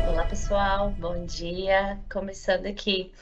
Olá, pessoal, bom dia. Começando aqui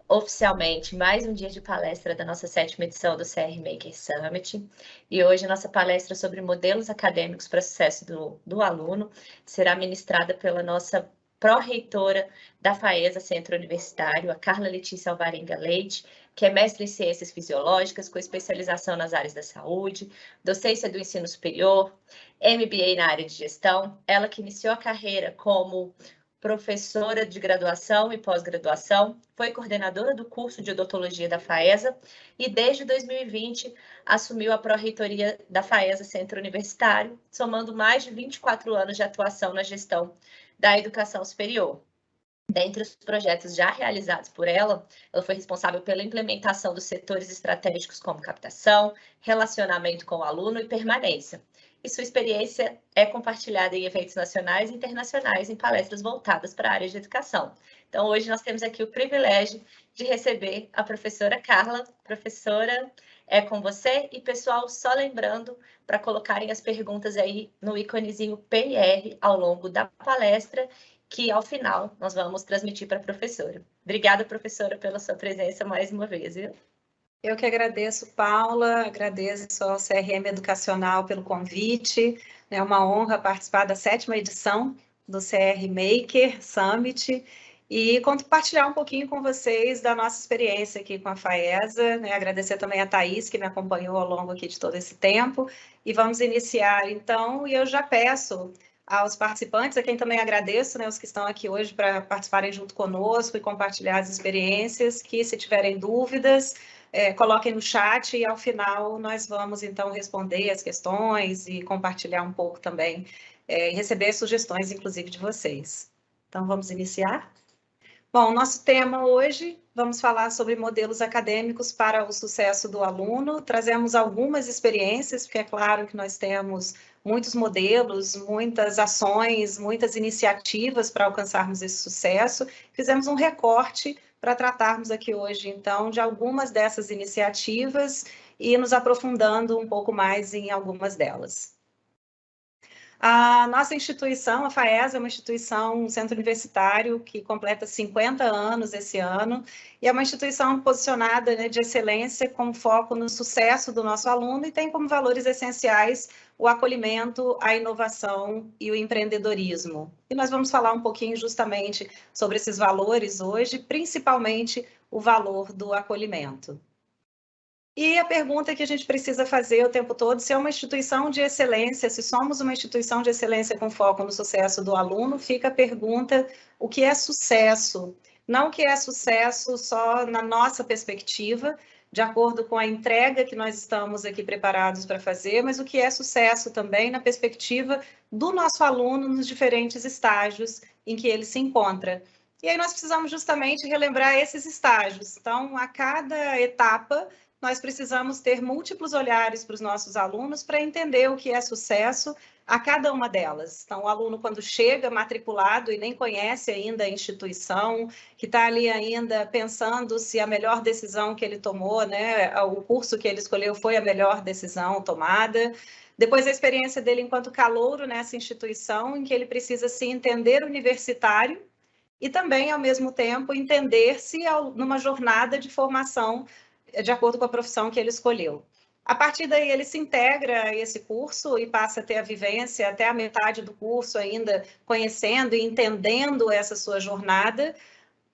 oficialmente mais um dia de palestra da nossa 7ª edição do CR Maker Summit. E hoje a nossa palestra sobre modelos acadêmicos para sucesso do aluno será ministrada pela nossa pró-reitora da FAESA Centro Universitário, a Carla Letícia Alvarenga Leite, que é mestre em Ciências Fisiológicas, com especialização nas áreas da saúde, docência do ensino superior, MBA na área de gestão. Ela que iniciou a carreira como professora de graduação e pós-graduação, foi coordenadora do curso de odontologia da FAESA e, desde 2020, assumiu a pró-reitoria da FAESA Centro Universitário, somando mais de 24 anos de atuação na gestão da educação superior. Dentre os projetos já realizados por ela, ela foi responsável pela implementação dos setores estratégicos como captação, relacionamento com o aluno e permanência. E sua experiência é compartilhada em eventos nacionais e internacionais, em palestras voltadas para a área de educação. Então, hoje nós temos aqui o privilégio de receber a professora Carla. Professora, é com você. E, pessoal, só lembrando para colocarem as perguntas aí no íconezinho PIR ao longo da palestra, que ao final nós vamos transmitir para a professora. Obrigada, professora, pela sua presença mais uma vez, viu? Eu que agradeço, Paula, agradeço ao CRM Educacional pelo convite. É uma honra participar da 7ª edição do CR Maker Summit e compartilhar um pouquinho com vocês da nossa experiência aqui com a FAESA, né? Agradecer também a Thaís, que me acompanhou ao longo aqui de todo esse tempo. E vamos iniciar, então, e eu já peço aos participantes, a quem também agradeço, né, os que estão aqui hoje para participarem junto conosco e compartilhar as experiências, que se tiverem dúvidas, coloquem no chat e ao final nós vamos então responder as questões e compartilhar um pouco também, e receber sugestões, inclusive, de vocês. Então, vamos iniciar? Bom, nosso tema hoje, vamos falar sobre modelos acadêmicos para o sucesso do aluno. Trazemos algumas experiências, porque é claro que nós temos muitos modelos, muitas ações, muitas iniciativas para alcançarmos esse sucesso. Fizemos um recorte para tratarmos aqui hoje, então, de algumas dessas iniciativas e nos aprofundando um pouco mais em algumas delas. A nossa instituição, a FAESA, é uma instituição, um centro universitário que completa 50 anos esse ano, e é uma instituição posicionada, né, de excelência, com foco no sucesso do nosso aluno, e tem como valores essenciais o acolhimento, a inovação e o empreendedorismo. E nós vamos falar um pouquinho justamente sobre esses valores hoje, principalmente o valor do acolhimento. E a pergunta que a gente precisa fazer o tempo todo, se é uma instituição de excelência, se somos uma instituição de excelência com foco no sucesso do aluno, fica a pergunta, o que é sucesso? Não o que é sucesso só na nossa perspectiva, de acordo com a entrega que nós estamos aqui preparados para fazer, mas o que é sucesso também na perspectiva do nosso aluno nos diferentes estágios em que ele se encontra. E aí nós precisamos justamente relembrar esses estágios. Então, a cada etapa, nós precisamos ter múltiplos olhares para os nossos alunos para entender o que é sucesso a cada uma delas. Então, o aluno, quando chega matriculado e nem conhece ainda a instituição, que está ali ainda pensando se a melhor decisão que ele tomou, né, o curso que ele escolheu foi a melhor decisão tomada. Depois, a experiência dele enquanto calouro nessa instituição, em que ele precisa se entender universitário e também, ao mesmo tempo, entender-se numa jornada de formação de acordo com a profissão que ele escolheu. A partir daí, ele se integra a esse curso e passa a ter a vivência até a metade do curso ainda, conhecendo e entendendo essa sua jornada.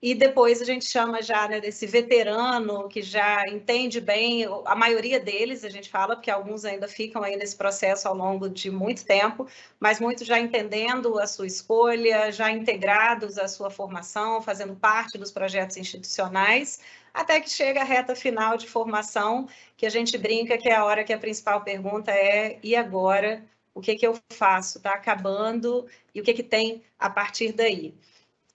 E depois a gente chama já, né, desse veterano que já entende bem, a maioria deles, a gente fala, porque alguns ainda ficam aí nesse processo ao longo de muito tempo, mas muitos já entendendo a sua escolha, já integrados à sua formação, fazendo parte dos projetos institucionais, até que chega a reta final de formação, que a gente brinca que é a hora que a principal pergunta é: e agora? O que eu faço? Está acabando? E o que tem a partir daí?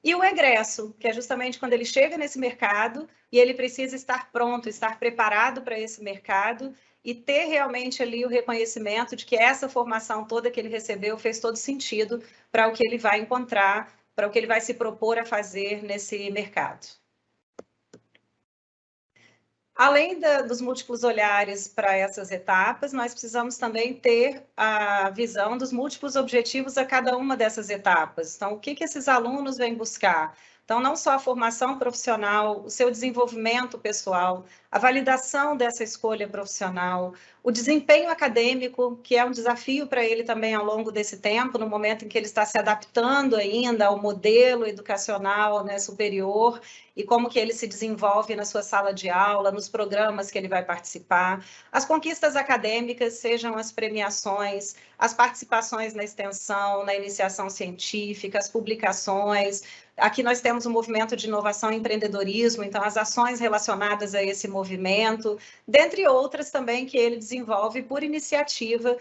E o egresso, que é justamente quando ele chega nesse mercado e ele precisa estar pronto, estar preparado para esse mercado e ter realmente ali o reconhecimento de que essa formação toda que ele recebeu fez todo sentido para o que ele vai encontrar, para o que ele vai se propor a fazer nesse mercado. Além dos múltiplos olhares para essas etapas, nós precisamos também ter a visão dos múltiplos objetivos a cada uma dessas etapas. Então, o que esses alunos vêm buscar? Então, não só a formação profissional, o seu desenvolvimento pessoal, a validação dessa escolha profissional, o desempenho acadêmico, que é um desafio para ele também ao longo desse tempo, no momento em que ele está se adaptando ainda ao modelo educacional, né, superior, e como que ele se desenvolve na sua sala de aula, nos programas que ele vai participar, as conquistas acadêmicas, sejam as premiações, as participações na extensão, na iniciação científica, as publicações. Aqui nós temos um movimento de inovação e empreendedorismo, então as ações relacionadas a esse movimento, dentre outras também que ele desenvolve por iniciativa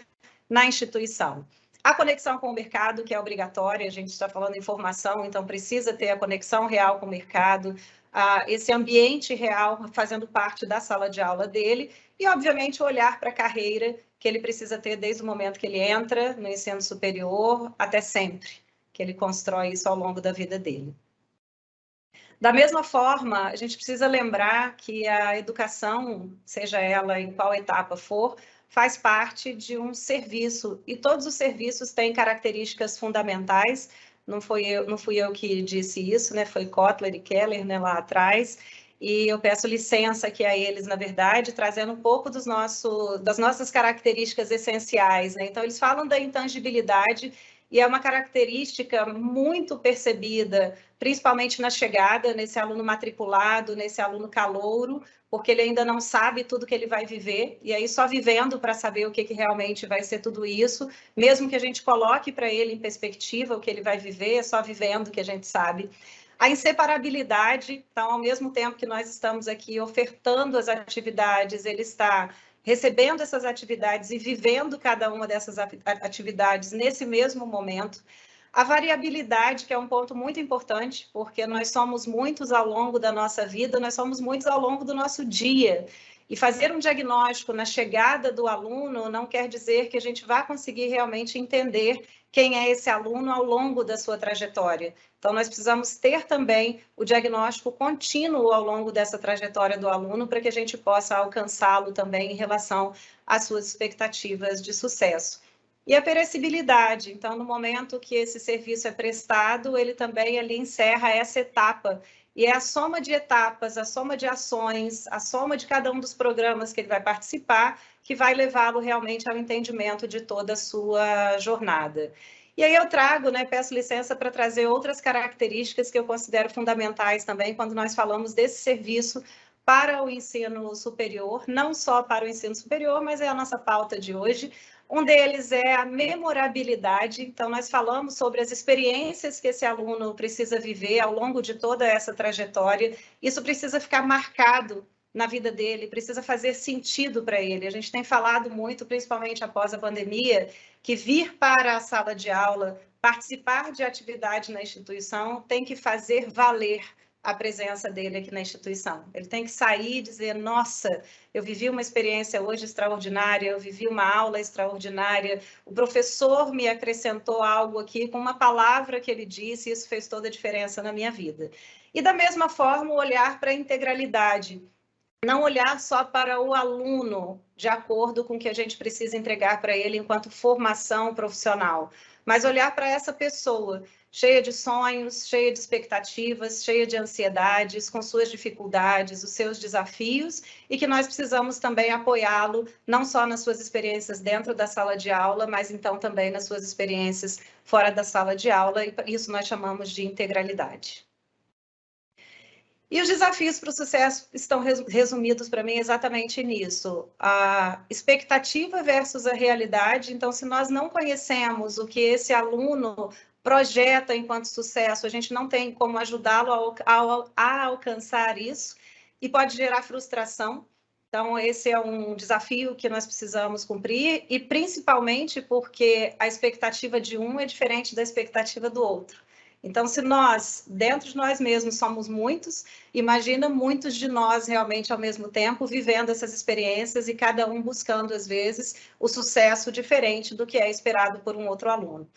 na instituição. A conexão com o mercado, que é obrigatória, a gente está falando em formação, então precisa ter a conexão real com o mercado, esse ambiente real fazendo parte da sala de aula dele, e, obviamente, olhar para a carreira que ele precisa ter desde o momento que ele entra no ensino superior até sempre, que ele constrói isso ao longo da vida dele. Da mesma forma, a gente precisa lembrar que a educação, seja ela em qual etapa for, faz parte de um serviço, e todos os serviços têm características fundamentais. Não fui eu que disse isso, né? Foi Kotler e Keller, né, lá atrás, e eu peço licença aqui a eles, na verdade, trazendo um pouco das nossas características essenciais, né? Então, eles falam da intangibilidade, e é uma característica muito percebida, principalmente na chegada, nesse aluno matriculado, nesse aluno calouro, porque ele ainda não sabe tudo que ele vai viver, e aí só vivendo para saber o que realmente vai ser tudo isso, mesmo que a gente coloque para ele em perspectiva o que ele vai viver, é só vivendo que a gente sabe. A inseparabilidade, então, ao mesmo tempo que nós estamos aqui ofertando as atividades, ele está recebendo essas atividades e vivendo cada uma dessas atividades nesse mesmo momento. A variabilidade, que é um ponto muito importante, porque nós somos muitos ao longo da nossa vida, nós somos muitos ao longo do nosso dia. E fazer um diagnóstico na chegada do aluno não quer dizer que a gente vá conseguir realmente entender quem é esse aluno ao longo da sua trajetória. Então, nós precisamos ter também o diagnóstico contínuo ao longo dessa trajetória do aluno para que a gente possa alcançá-lo também em relação às suas expectativas de sucesso. E a perecibilidade, então, no momento que esse serviço é prestado, ele também ali encerra essa etapa. E é a soma de etapas, a soma de ações, a soma de cada um dos programas que ele vai participar, que vai levá-lo realmente ao entendimento de toda a sua jornada. E aí eu trago, né, peço licença para trazer outras características que eu considero fundamentais também quando nós falamos desse serviço para o ensino superior, não só para o ensino superior, mas é a nossa pauta de hoje. Um deles é a memorabilidade. Então, nós falamos sobre as experiências que esse aluno precisa viver ao longo de toda essa trajetória. Isso precisa ficar marcado na vida dele, precisa fazer sentido para ele. A gente tem falado muito, principalmente após a pandemia, que vir para a sala de aula, participar de atividade na instituição, tem que fazer valer a presença dele aqui na instituição. Ele tem que sair e dizer, nossa, eu vivi uma experiência hoje extraordinária, eu vivi uma aula extraordinária, o professor me acrescentou algo aqui com uma palavra que ele disse, e isso fez toda a diferença na minha vida. E da mesma forma, olhar para a integralidade, não olhar só para o aluno, de acordo com o que a gente precisa entregar para ele enquanto formação profissional, mas olhar para essa pessoa, cheia de sonhos, cheia de expectativas, cheia de ansiedades, com suas dificuldades, os seus desafios, e que nós precisamos também apoiá-lo, não só nas suas experiências dentro da sala de aula, mas então também nas suas experiências fora da sala de aula, e isso nós chamamos de integralidade. E os desafios para o sucesso estão resumidos para mim exatamente nisso. A expectativa versus a realidade. Então, se nós não conhecemos o que esse aluno projeta enquanto sucesso, a gente não tem como ajudá-lo a alcançar isso e pode gerar frustração. Então, esse é um desafio que nós precisamos cumprir e principalmente porque a expectativa de um é diferente da expectativa do outro. Então, se nós, dentro de nós mesmos, somos muitos, imagina muitos de nós realmente ao mesmo tempo vivendo essas experiências e cada um buscando, às vezes, o sucesso diferente do que é esperado por um outro aluno.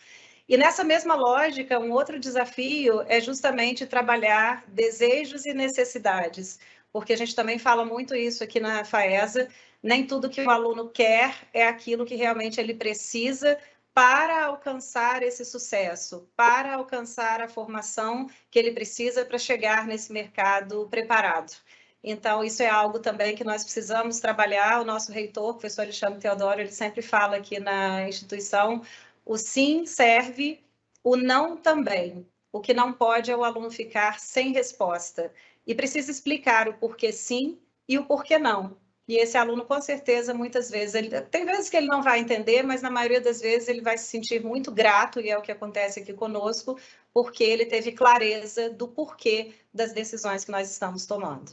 E nessa mesma lógica, um outro desafio é justamente trabalhar desejos e necessidades, porque a gente também fala muito isso aqui na FAESA, nem tudo que o aluno quer é aquilo que realmente ele precisa para alcançar esse sucesso, para alcançar a formação que ele precisa para chegar nesse mercado preparado. Então, isso é algo também que nós precisamos trabalhar. O nosso reitor, o professor Alexandre Teodoro, ele sempre fala aqui na instituição, o sim serve, o não também. O que não pode é o aluno ficar sem resposta. E precisa explicar o porquê sim e o porquê não. E esse aluno, com certeza, muitas vezes, tem vezes que ele não vai entender, mas na maioria das vezes ele vai se sentir muito grato, e é o que acontece aqui conosco, porque ele teve clareza do porquê das decisões que nós estamos tomando.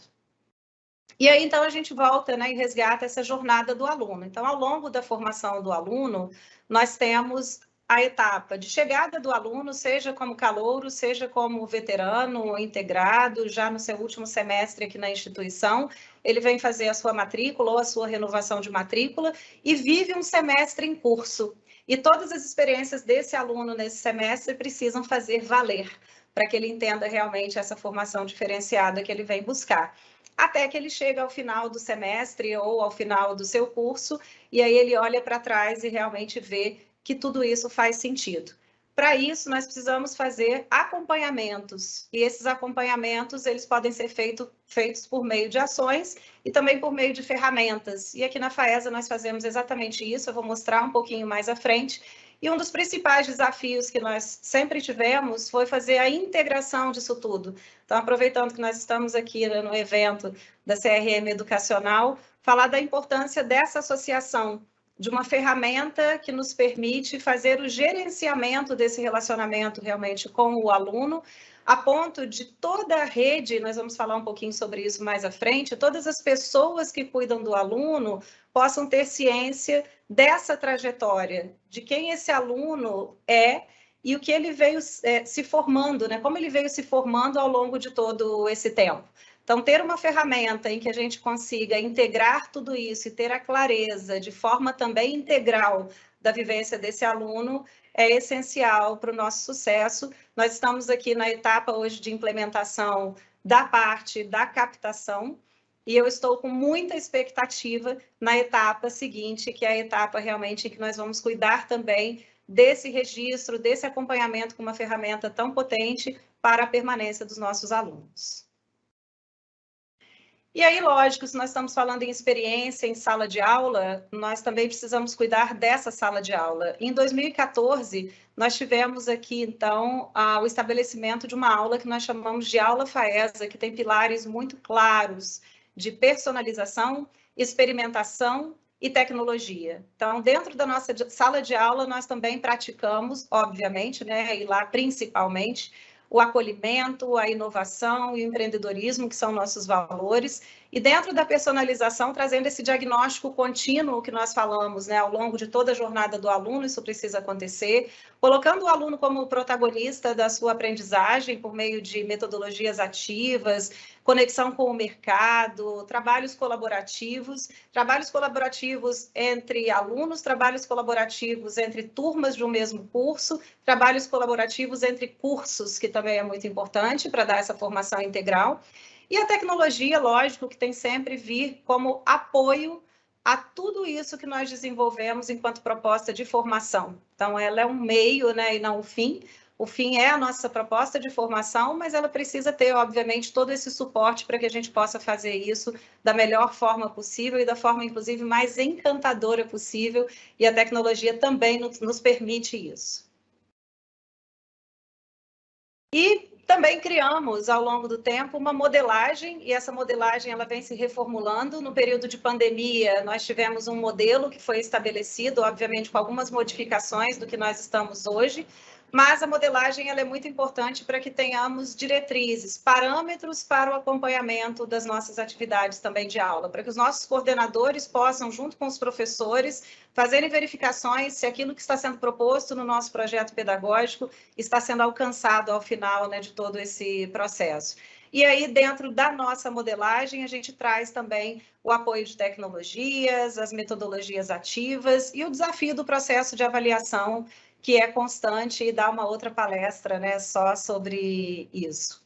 E aí, então, a gente volta, né, e resgata essa jornada do aluno. Então, ao longo da formação do aluno, nós temos a etapa de chegada do aluno, seja como calouro, seja como veterano, integrado, já no seu último semestre aqui na instituição, ele vem fazer a sua matrícula ou a sua renovação de matrícula e vive um semestre em curso. E todas as experiências desse aluno nesse semestre precisam fazer valer, para que ele entenda realmente essa formação diferenciada que ele vem buscar. Até que ele chega ao final do semestre ou ao final do seu curso, e aí ele olha para trás e realmente vê que tudo isso faz sentido. Para isso, nós precisamos fazer acompanhamentos, e esses acompanhamentos eles podem ser feitos por meio de ações e também por meio de ferramentas. E aqui na FAESA nós fazemos exatamente isso, eu vou mostrar um pouquinho mais à frente. E um dos principais desafios que nós sempre tivemos foi fazer a integração disso tudo. Então, aproveitando que nós estamos aqui no evento da CRM Educacional, falar da importância dessa associação, de uma ferramenta que nos permite fazer o gerenciamento desse relacionamento realmente com o aluno, a ponto de toda a rede, nós vamos falar um pouquinho sobre isso mais à frente, todas as pessoas que cuidam do aluno possam ter ciência dessa trajetória, de quem esse aluno é e o que ele veio se formando, né? Como ele veio se formando ao longo de todo esse tempo. Então, ter uma ferramenta em que a gente consiga integrar tudo isso e ter a clareza de forma também integral da vivência desse aluno é essencial para o nosso sucesso. Nós estamos aqui na etapa hoje de implementação da parte da captação, e eu estou com muita expectativa na etapa seguinte, que é a etapa realmente em que nós vamos cuidar também desse registro, desse acompanhamento com uma ferramenta tão potente para a permanência dos nossos alunos. E aí, lógico, se nós estamos falando em experiência em sala de aula, nós também precisamos cuidar dessa sala de aula. Em 2014, nós tivemos aqui, então, o estabelecimento de uma aula que nós chamamos de aula FAESA, que tem pilares muito claros de personalização, experimentação e tecnologia. Então, dentro da nossa sala de aula, nós também praticamos, obviamente, né, e lá principalmente, o acolhimento, a inovação e o empreendedorismo, que são nossos valores, e dentro da personalização, trazendo esse diagnóstico contínuo que nós falamos, né, ao longo de toda a jornada do aluno, isso precisa acontecer, colocando o aluno como protagonista da sua aprendizagem por meio de metodologias ativas, conexão com o mercado, trabalhos colaborativos entre alunos, trabalhos colaborativos entre turmas de um mesmo curso, trabalhos colaborativos entre cursos, que também é muito importante para dar essa formação integral. E a tecnologia, lógico, que tem sempre vir como apoio a tudo isso que nós desenvolvemos enquanto proposta de formação. Então, ela é um meio, né, e não o fim. O fim é a nossa proposta de formação, mas ela precisa ter, obviamente, todo esse suporte para que a gente possa fazer isso da melhor forma possível e da forma, inclusive, mais encantadora possível, e a tecnologia também nos permite isso. E também criamos, ao longo do tempo, uma modelagem, e essa modelagem ela vem se reformulando. No período de pandemia, nós tivemos um modelo que foi estabelecido, obviamente, com algumas modificações do que nós estamos hoje, mas a modelagem ela é muito importante para que tenhamos diretrizes, parâmetros para o acompanhamento das nossas atividades também de aula, para que os nossos coordenadores possam, junto com os professores, fazerem verificações se aquilo que está sendo proposto no nosso projeto pedagógico está sendo alcançado ao final, né, de todo esse processo. E aí, dentro da nossa modelagem, a gente traz também o apoio de tecnologias, as metodologias ativas e o desafio do processo de avaliação, que é constante, e dá uma outra palestra, né, só sobre isso.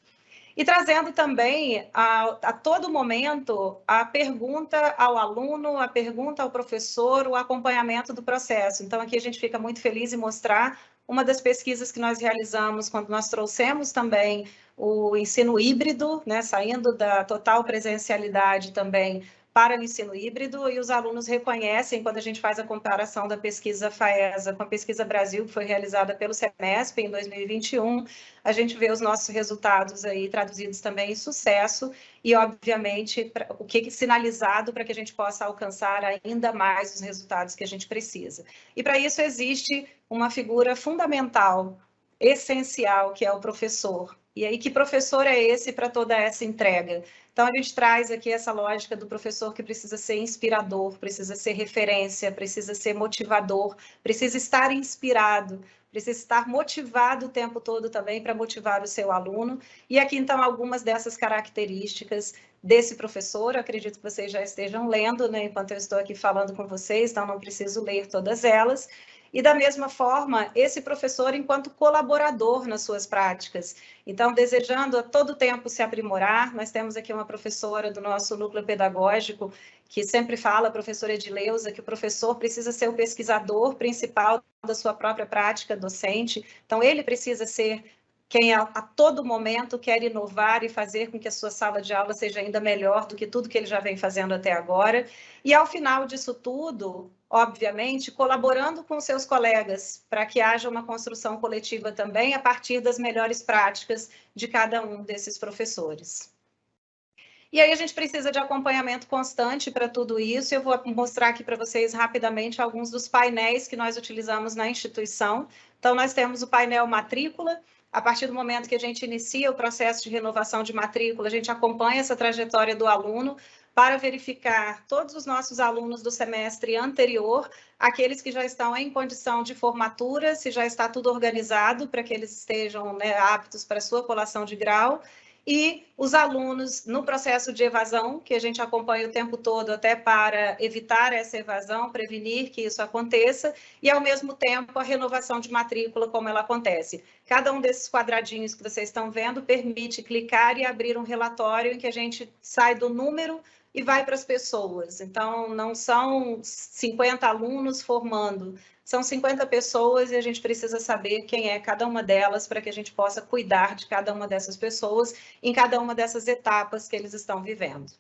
E trazendo também a todo momento a pergunta ao aluno, a pergunta ao professor, o acompanhamento do processo. Então, aqui a gente fica muito feliz em mostrar uma das pesquisas que nós realizamos quando nós trouxemos também o ensino híbrido, né, saindo da total presencialidade também para o ensino híbrido, e os alunos reconhecem, quando a gente faz a comparação da pesquisa FAESA com a pesquisa Brasil, que foi realizada pelo CEMESP em 2021, a gente vê os nossos resultados aí traduzidos também em sucesso e, obviamente, o que sinalizado para que a gente possa alcançar ainda mais os resultados que a gente precisa. E para isso existe uma figura fundamental, essencial, que é o professor. E aí, que professor é esse para toda essa entrega? Então, a gente traz aqui essa lógica do professor que precisa ser inspirador, precisa ser referência, precisa ser motivador, precisa estar inspirado, precisa estar motivado o tempo todo também para motivar o seu aluno. E aqui, então, algumas dessas características desse professor, acredito que vocês já estejam lendo, né, enquanto eu estou aqui falando com vocês, então não preciso ler todas elas. E, da mesma forma, esse professor enquanto colaborador nas suas práticas. Então, desejando a todo tempo se aprimorar, nós temos aqui uma professora do nosso núcleo pedagógico que sempre fala, a professora Edileuza, que o professor precisa ser o pesquisador principal da sua própria prática docente. Então, ele precisa ser quem a todo momento quer inovar e fazer com que a sua sala de aula seja ainda melhor do que tudo que ele já vem fazendo até agora. E, ao final disso tudo, obviamente, colaborando com seus colegas para que haja uma construção coletiva também a partir das melhores práticas de cada um desses professores. E aí a gente precisa de acompanhamento constante para tudo isso. Eu vou mostrar aqui para vocês rapidamente alguns dos painéis que nós utilizamos na instituição. Então, nós temos o painel matrícula. A partir do momento que a gente inicia o processo de renovação de matrícula, a gente acompanha essa trajetória do aluno para verificar todos os nossos alunos do semestre anterior, aqueles que já estão em condição de formatura, se já está tudo organizado para que eles estejam, né, aptos para a sua colação de grau, e os alunos no processo de evasão, que a gente acompanha o tempo todo até para evitar essa evasão, prevenir que isso aconteça, e, ao mesmo tempo, a renovação de matrícula, como ela acontece. Cada um desses quadradinhos que vocês estão vendo permite clicar e abrir um relatório em que a gente sai do número e vai para as pessoas. Então, não são 50 alunos formando, são 50 pessoas e a gente precisa saber quem é cada uma delas para que a gente possa cuidar de cada uma dessas pessoas em cada uma dessas etapas que eles estão vivendo.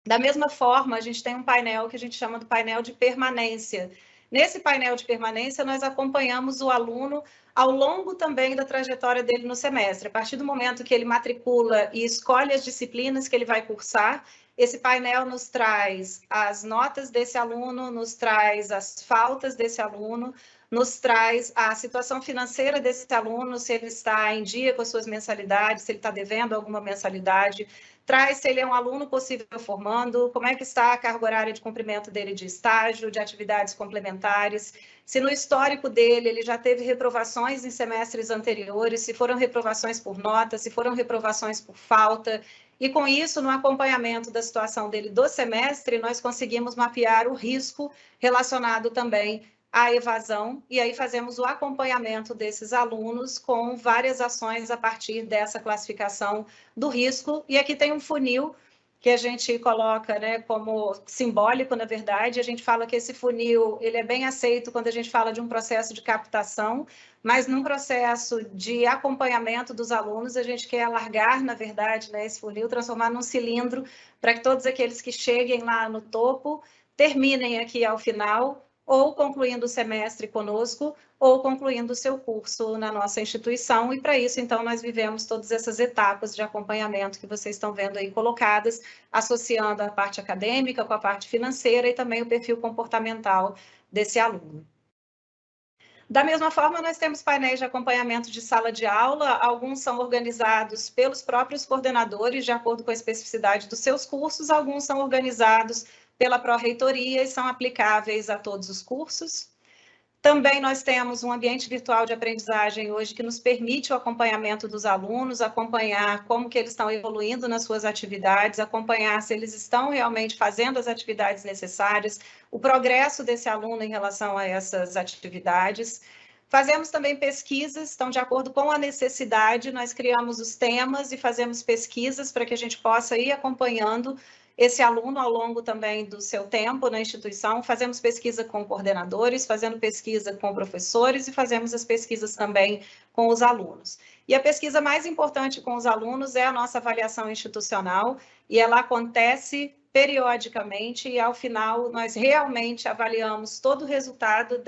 Da mesma forma, a gente tem um painel que a gente chama do painel de permanência. Nesse painel de permanência, nós acompanhamos o aluno ao longo também da trajetória dele no semestre. A partir do momento que ele matricula e escolhe as disciplinas que ele vai cursar, esse painel nos traz as notas desse aluno, nos traz as faltas desse aluno, nos traz a situação financeira desse aluno, se ele está em dia com as suas mensalidades, se ele está devendo alguma mensalidade, traz se ele é um aluno possível formando, como é que está a carga horária de cumprimento dele de estágio, de atividades complementares, se no histórico dele ele já teve reprovações em semestres anteriores, se foram reprovações por nota, se foram reprovações por falta. E, com isso, no acompanhamento da situação dele do semestre, nós conseguimos mapear o risco relacionado também à evasão, e aí fazemos o acompanhamento desses alunos com várias ações a partir dessa classificação do risco. E aqui tem um funil que a gente coloca, né, como simbólico, na verdade. A gente fala que esse funil ele é bem aceito quando a gente fala de um processo de captação, mas num processo de acompanhamento dos alunos, a gente quer alargar, na verdade, né, esse funil, transformar num cilindro, para que todos aqueles que cheguem lá no topo terminem aqui ao final, ou concluindo o semestre conosco, ou concluindo o seu curso na nossa instituição. E, para isso, então, nós vivemos todas essas etapas de acompanhamento que vocês estão vendo aí colocadas, associando a parte acadêmica com a parte financeira e também o perfil comportamental desse aluno. Da mesma forma, nós temos painéis de acompanhamento de sala de aula. Alguns são organizados pelos próprios coordenadores, de acordo com a especificidade dos seus cursos. Alguns são organizados pela pró-reitoria e são aplicáveis a todos os cursos. Também nós temos um ambiente virtual de aprendizagem hoje que nos permite o acompanhamento dos alunos, acompanhar como que eles estão evoluindo nas suas atividades, acompanhar se eles estão realmente fazendo as atividades necessárias, o progresso desse aluno em relação a essas atividades. Fazemos também pesquisas, então, de acordo com a necessidade, nós criamos os temas e fazemos pesquisas para que a gente possa ir acompanhando esse aluno ao longo também do seu tempo na instituição. Fazemos pesquisa com coordenadores, fazendo pesquisa com professores e fazemos as pesquisas também com os alunos. E a pesquisa mais importante com os alunos é a nossa avaliação institucional, e ela acontece periodicamente, e ao final nós realmente avaliamos todo o resultado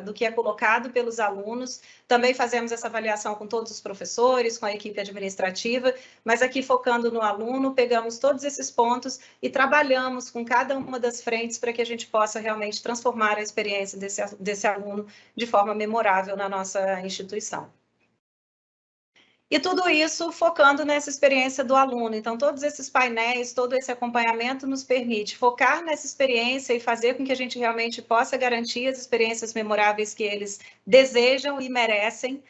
do que é colocado pelos alunos. Também fazemos essa avaliação com todos os professores, com a equipe administrativa, mas aqui focando no aluno, pegamos todos esses pontos e trabalhamos com cada uma das frentes para que a gente possa realmente transformar a experiência desse aluno de forma memorável na nossa instituição. E tudo isso focando nessa experiência do aluno. Então, todos esses painéis, todo esse acompanhamento nos permite focar nessa experiência e fazer com que a gente realmente possa garantir as experiências memoráveis que eles desejam e merecem.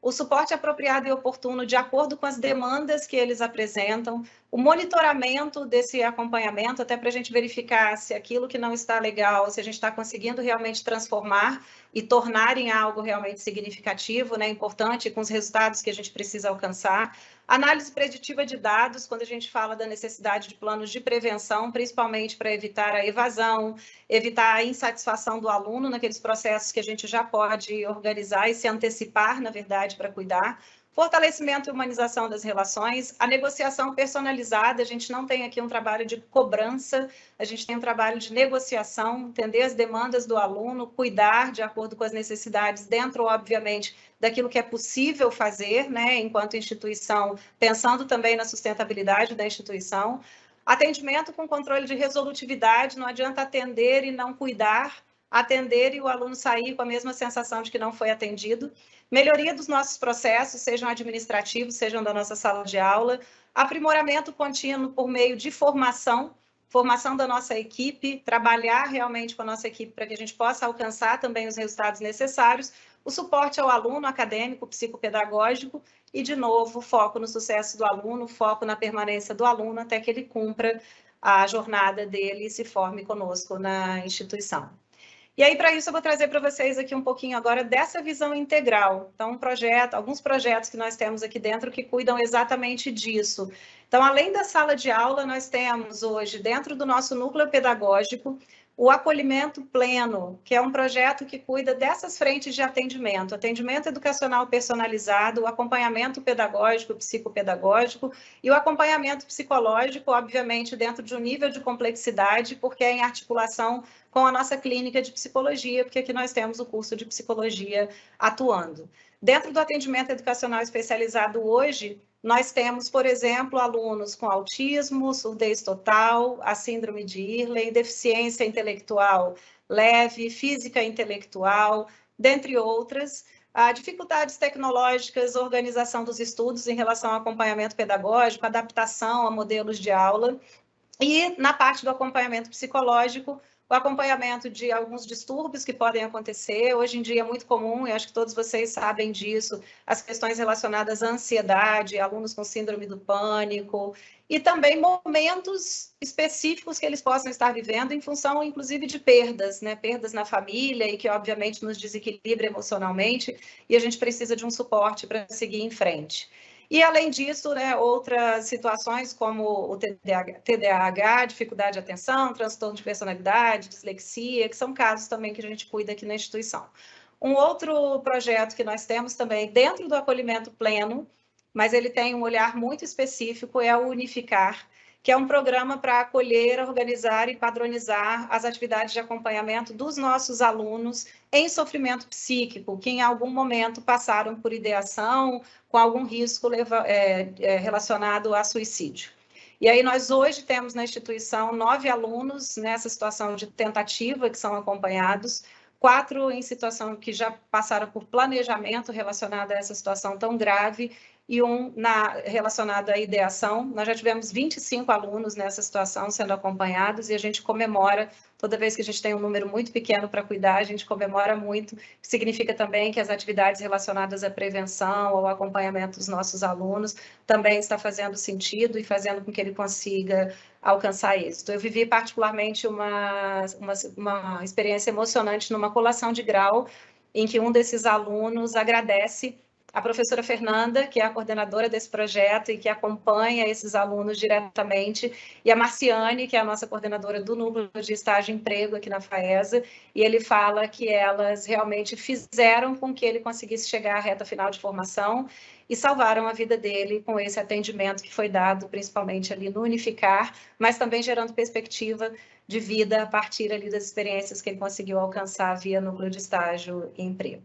O suporte apropriado e oportuno de acordo com as demandas que eles apresentam, o monitoramento desse acompanhamento, até para a gente verificar se aquilo que não está legal, se a gente está conseguindo realmente transformar e tornar em algo realmente significativo, né, importante, com os resultados que a gente precisa alcançar. Análise preditiva de dados, quando a gente fala da necessidade de planos de prevenção, principalmente para evitar a evasão, evitar a insatisfação do aluno naqueles processos que a gente já pode organizar e se antecipar, na verdade, para cuidar. Fortalecimento e humanização das relações, a negociação personalizada, a gente não tem aqui um trabalho de cobrança, a gente tem um trabalho de negociação, entender as demandas do aluno, cuidar de acordo com as necessidades, dentro, obviamente, daquilo que é possível fazer, né, enquanto instituição, pensando também na sustentabilidade da instituição. Atendimento com controle de resolutividade, não adianta atender e não cuidar, atender e o aluno sair com a mesma sensação de que não foi atendido. Melhoria dos nossos processos, sejam administrativos, sejam da nossa sala de aula. Aprimoramento contínuo por meio de formação da nossa equipe, trabalhar realmente com a nossa equipe para que a gente possa alcançar também os resultados necessários. O suporte ao aluno acadêmico, psicopedagógico e, de novo, foco no sucesso do aluno, foco na permanência do aluno até que ele cumpra a jornada dele e se forme conosco na instituição. E aí, para isso, eu vou trazer para vocês aqui um pouquinho agora dessa visão integral. Então, alguns projetos que nós temos aqui dentro que cuidam exatamente disso. Então, além da sala de aula, nós temos hoje, dentro do nosso núcleo pedagógico, o acolhimento pleno, que é um projeto que cuida dessas frentes de atendimento, atendimento educacional personalizado, o acompanhamento pedagógico, psicopedagógico e o acompanhamento psicológico, obviamente, dentro de um nível de complexidade, porque é em articulação com a nossa clínica de psicologia, porque aqui nós temos o curso de psicologia atuando. Dentro do atendimento educacional especializado hoje, nós temos, por exemplo, alunos com autismo, surdez total, a síndrome de Irlen, deficiência intelectual leve, física intelectual, dentre outras. Dificuldades tecnológicas, organização dos estudos em relação ao acompanhamento pedagógico, adaptação a modelos de aula. E, na parte do acompanhamento psicológico, o acompanhamento de alguns distúrbios que podem acontecer. Hoje em dia é muito comum, e acho que todos vocês sabem disso, as questões relacionadas à ansiedade, alunos com síndrome do pânico, e também momentos específicos que eles possam estar vivendo em função, inclusive, de perdas, né? Perdas na família e que, obviamente, nos desequilibra emocionalmente, e a gente precisa de um suporte para seguir em frente. E, além disso, né, outras situações como o TDAH, dificuldade de atenção, transtorno de personalidade, dislexia, que são casos também que a gente cuida aqui na instituição. Um outro projeto que nós temos também dentro do acolhimento pleno, mas ele tem um olhar muito específico, é o Unificar, que é um programa para acolher, organizar e padronizar as atividades de acompanhamento dos nossos alunos em sofrimento psíquico, que em algum momento passaram por ideação com algum risco relacionado a suicídio. E aí nós hoje temos na instituição 9 alunos nessa situação de tentativa que são acompanhados, 4 em situação que já passaram por planejamento relacionado a essa situação tão grave e um relacionado à ideação. Nós já tivemos 25 alunos nessa situação sendo acompanhados e a gente comemora, toda vez que a gente tem um número muito pequeno para cuidar, a gente comemora muito, que significa também que as atividades relacionadas à prevenção, ao acompanhamento dos nossos alunos, também está fazendo sentido e fazendo com que ele consiga alcançar êxito. Eu vivi particularmente uma experiência emocionante numa colação de grau, em que um desses alunos agradece a professora Fernanda, que é a coordenadora desse projeto e que acompanha esses alunos diretamente, e a Marciane, que é a nossa coordenadora do Núcleo de Estágio e Emprego aqui na FAESA, e ele fala que elas realmente fizeram com que ele conseguisse chegar à reta final de formação e salvaram a vida dele com esse atendimento que foi dado, principalmente ali no Unificar, mas também gerando perspectiva de vida a partir ali das experiências que ele conseguiu alcançar via Núcleo de Estágio e Emprego.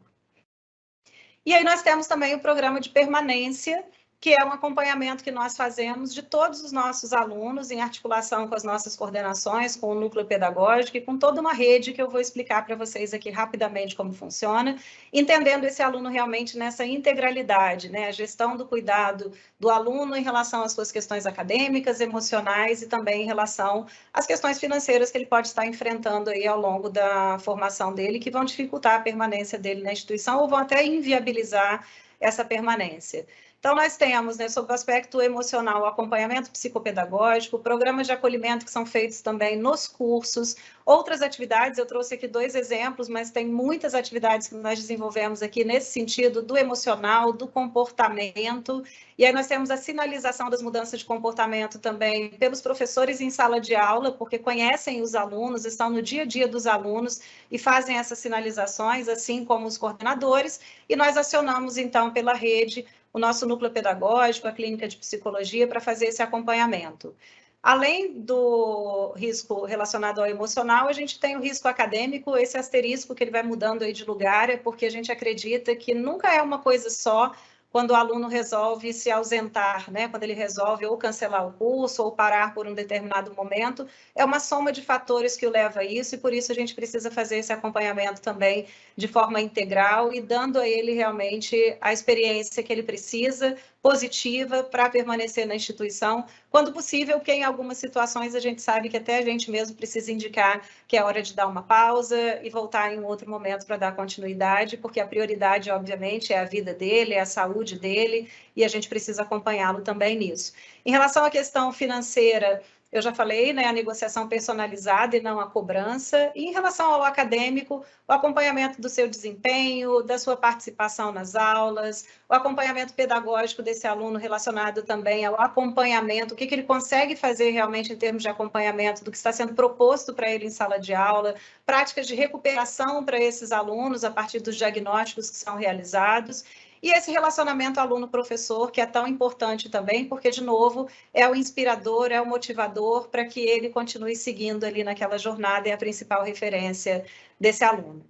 E aí nós temos também o programa de permanência, que é um acompanhamento que nós fazemos de todos os nossos alunos, em articulação com as nossas coordenações, com o núcleo pedagógico e com toda uma rede que eu vou explicar para vocês aqui rapidamente como funciona, entendendo esse aluno realmente nessa integralidade, né? A gestão do cuidado do aluno em relação às suas questões acadêmicas, emocionais e também em relação às questões financeiras que ele pode estar enfrentando aí ao longo da formação dele, que vão dificultar a permanência dele na instituição ou vão até inviabilizar essa permanência. Então, nós temos, né, sob o aspecto emocional, o acompanhamento psicopedagógico, programas de acolhimento que são feitos também nos cursos, outras atividades, eu trouxe aqui 2 exemplos, mas tem muitas atividades que nós desenvolvemos aqui nesse sentido, do emocional, do comportamento, e aí nós temos a sinalização das mudanças de comportamento também pelos professores em sala de aula, porque conhecem os alunos, estão no dia a dia dos alunos e fazem essas sinalizações, assim como os coordenadores, e nós acionamos, então, pela rede, o nosso núcleo pedagógico, a clínica de psicologia, para fazer esse acompanhamento. Além do risco relacionado ao emocional, a gente tem o risco acadêmico, esse asterisco que ele vai mudando aí de lugar, é porque a gente acredita que nunca é uma coisa só quando o aluno resolve se ausentar, né? Quando ele resolve ou cancelar o curso ou parar por um determinado momento, é uma soma de fatores que o leva a isso, e por isso a gente precisa fazer esse acompanhamento também de forma integral e dando a ele realmente a experiência que ele precisa, positiva, para permanecer na instituição, quando possível, porque em algumas situações a gente sabe que até a gente mesmo precisa indicar que é hora de dar uma pausa e voltar em um outro momento para dar continuidade, porque a prioridade, obviamente, é a vida dele, é a saúde dele, e a gente precisa acompanhá-lo também nisso. Em relação à questão financeira, eu já falei, né, a negociação personalizada e não a cobrança. E em relação ao acadêmico, o acompanhamento do seu desempenho, da sua participação nas aulas, o acompanhamento pedagógico desse aluno relacionado também ao acompanhamento, o que ele consegue fazer realmente em termos de acompanhamento do que está sendo proposto para ele em sala de aula, práticas de recuperação para esses alunos a partir dos diagnósticos que são realizados. E esse relacionamento aluno-professor, que é tão importante também, porque, de novo, é o inspirador, é o motivador para que ele continue seguindo ali naquela jornada e a principal referência desse aluno.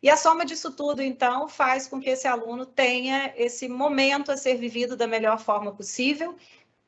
E a soma disso tudo, então, faz com que esse aluno tenha esse momento a ser vivido da melhor forma possível,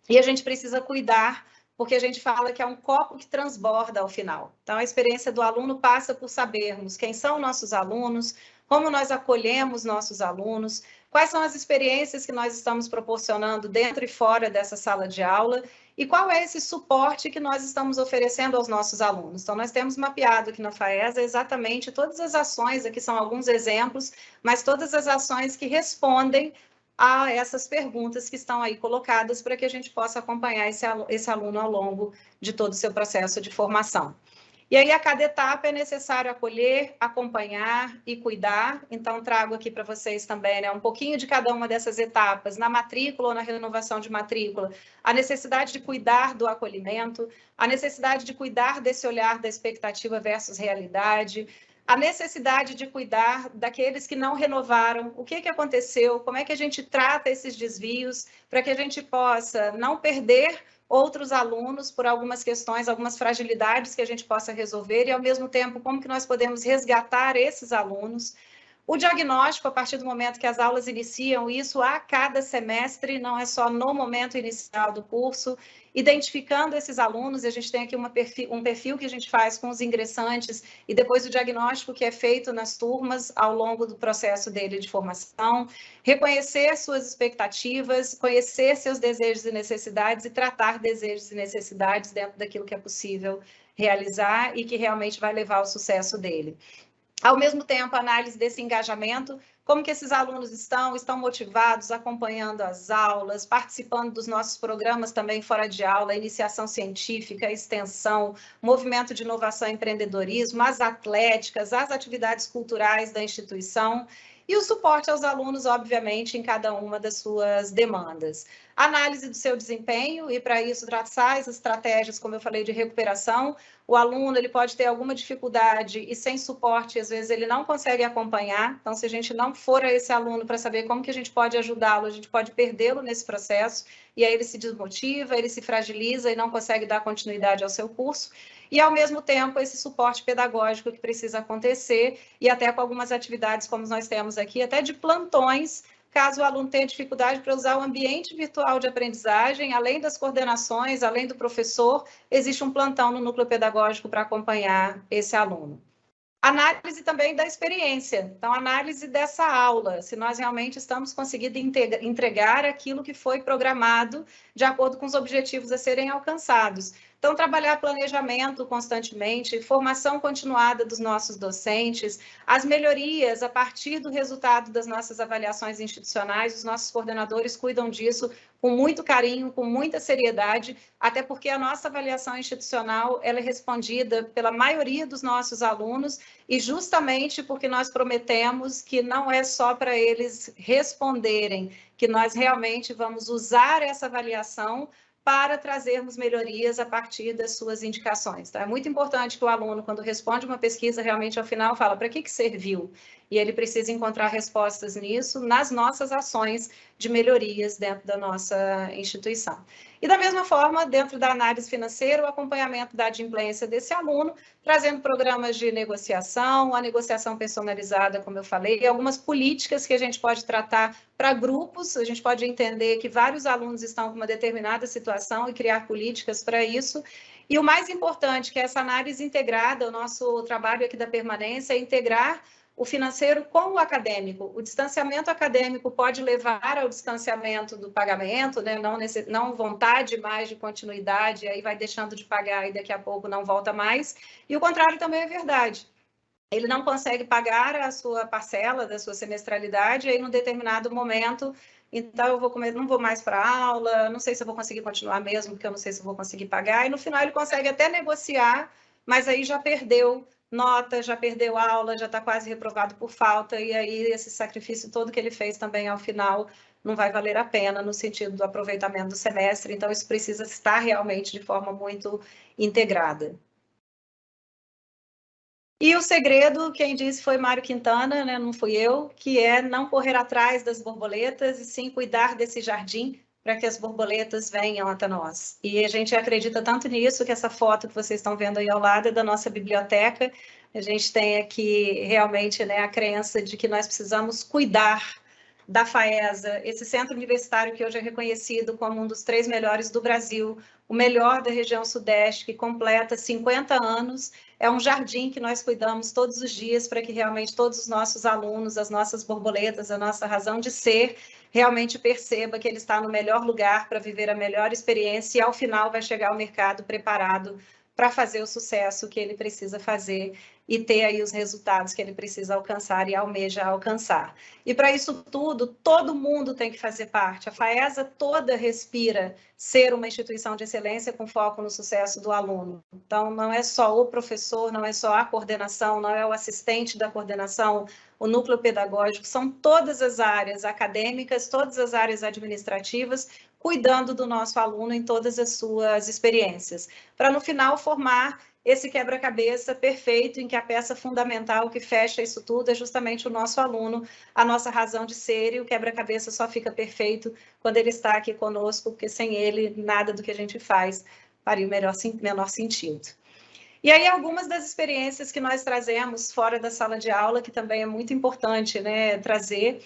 e a gente precisa cuidar, porque a gente fala que é um copo que transborda ao final. Então, a experiência do aluno passa por sabermos quem são nossos alunos, como nós acolhemos nossos alunos, quais são as experiências que nós estamos proporcionando dentro e fora dessa sala de aula e qual é esse suporte que nós estamos oferecendo aos nossos alunos. Então, nós temos mapeado aqui na FAESA exatamente todas as ações, aqui são alguns exemplos, mas todas as ações que respondem a essas perguntas que estão aí colocadas para que a gente possa acompanhar esse aluno ao longo de todo o seu processo de formação. E aí, a cada etapa é necessário acolher, acompanhar e cuidar. Então, trago aqui para vocês também, né, um pouquinho de cada uma dessas etapas, na matrícula ou na renovação de matrícula, a necessidade de cuidar do acolhimento, a necessidade de cuidar desse olhar da expectativa versus realidade, a necessidade de cuidar daqueles que não renovaram, o que aconteceu, como é que a gente trata esses desvios, para que a gente possa não perder outros alunos por algumas questões, algumas fragilidades que a gente possa resolver e, ao mesmo tempo, como que nós podemos resgatar esses alunos. O diagnóstico, a partir do momento que as aulas iniciam, isso a cada semestre, não é só no momento inicial do curso, identificando esses alunos, e a gente tem aqui um perfil que a gente faz com os ingressantes, e depois o diagnóstico que é feito nas turmas ao longo do processo dele de formação, reconhecer suas expectativas, conhecer seus desejos e necessidades, e tratar desejos e necessidades dentro daquilo que é possível realizar e que realmente vai levar ao sucesso dele. Ao mesmo tempo, a análise desse engajamento, como que esses alunos estão motivados, acompanhando as aulas, participando dos nossos programas também fora de aula, iniciação científica, extensão, movimento de inovação e empreendedorismo, as atléticas, as atividades culturais da instituição, e o suporte aos alunos, obviamente, em cada uma das suas demandas. Análise do seu desempenho, e para isso traçar as estratégias, como eu falei, de recuperação. O aluno ele pode ter alguma dificuldade e sem suporte, às vezes ele não consegue acompanhar. Então, se a gente não for a esse aluno para saber como que a gente pode ajudá-lo, a gente pode perdê-lo nesse processo, e aí ele se desmotiva, ele se fragiliza e não consegue dar continuidade ao seu curso. E, ao mesmo tempo, esse suporte pedagógico que precisa acontecer, e até com algumas atividades, como nós temos aqui, até de plantões, caso o aluno tenha dificuldade para usar o ambiente virtual de aprendizagem, além das coordenações, além do professor, existe um plantão no núcleo pedagógico para acompanhar esse aluno. Análise também da experiência, então análise dessa aula, se nós realmente estamos conseguindo entregar aquilo que foi programado de acordo com os objetivos a serem alcançados. Então, trabalhar planejamento constantemente, formação continuada dos nossos docentes, as melhorias a partir do resultado das nossas avaliações institucionais, os nossos coordenadores cuidam disso com muito carinho, com muita seriedade, até porque a nossa avaliação institucional ela é respondida pela maioria dos nossos alunos, e justamente porque nós prometemos que não é só para eles responderem, que nós realmente vamos usar essa avaliação para trazermos melhorias a partir das suas indicações. Tá? É muito importante que o aluno, quando responde uma pesquisa, realmente ao final fala para que serviu? E ele precisa encontrar respostas nisso, nas nossas ações de melhorias dentro da nossa instituição. E da mesma forma, dentro da análise financeira, o acompanhamento da adimplência desse aluno, trazendo programas de negociação, a negociação personalizada, como eu falei, e algumas políticas que a gente pode tratar para grupos, a gente pode entender que vários alunos estão com uma determinada situação e criar políticas para isso. E o mais importante, que é essa análise integrada, o nosso trabalho aqui da permanência é integrar o financeiro com o acadêmico. O distanciamento acadêmico pode levar ao distanciamento do pagamento, né? Não vontade mais de continuidade, aí vai deixando de pagar e daqui a pouco não volta mais. E o contrário também é verdade. Ele não consegue pagar a sua parcela da sua semestralidade, e aí, num determinado momento, então eu não vou mais para a aula, não sei se eu vou conseguir continuar mesmo, porque eu não sei se eu vou conseguir pagar, e no final ele consegue até negociar, mas aí já perdeu nota, já perdeu aula, já está quase reprovado por falta, e aí esse sacrifício todo que ele fez também ao final não vai valer a pena no sentido do aproveitamento do semestre, então isso precisa estar realmente de forma muito integrada. E o segredo, quem disse foi Mário Quintana, né? Não fui eu, que é não correr atrás das borboletas e sim cuidar desse jardim para que as borboletas venham até nós. E a gente acredita tanto nisso que essa foto que vocês estão vendo aí ao lado é da nossa biblioteca. A gente tem aqui realmente, né, a crença de que nós precisamos cuidar da FAESA, esse centro universitário que hoje é reconhecido como um dos 3 melhores do Brasil, o melhor da região sudeste, que completa 50 anos, é um jardim que nós cuidamos todos os dias para que realmente todos os nossos alunos, as nossas borboletas, a nossa razão de ser, realmente perceba que ele está no melhor lugar para viver a melhor experiência e, ao final, vai chegar ao mercado preparado para fazer o sucesso que ele precisa fazer e ter aí os resultados que ele precisa alcançar e almeja alcançar. E para isso tudo, todo mundo tem que fazer parte. A FAESA toda respira ser uma instituição de excelência com foco no sucesso do aluno. Então, não é só o professor, não é só a coordenação, não é o assistente da coordenação, o núcleo pedagógico, são todas as áreas acadêmicas, todas as áreas administrativas, cuidando do nosso aluno em todas as suas experiências, para no final formar esse quebra-cabeça perfeito, em que a peça fundamental que fecha isso tudo é justamente o nosso aluno, a nossa razão de ser, e o quebra-cabeça só fica perfeito quando ele está aqui conosco, porque sem ele, nada do que a gente faz faria o menor sentido. E aí, algumas das experiências que nós trazemos fora da sala de aula, que também é muito importante, né, trazer,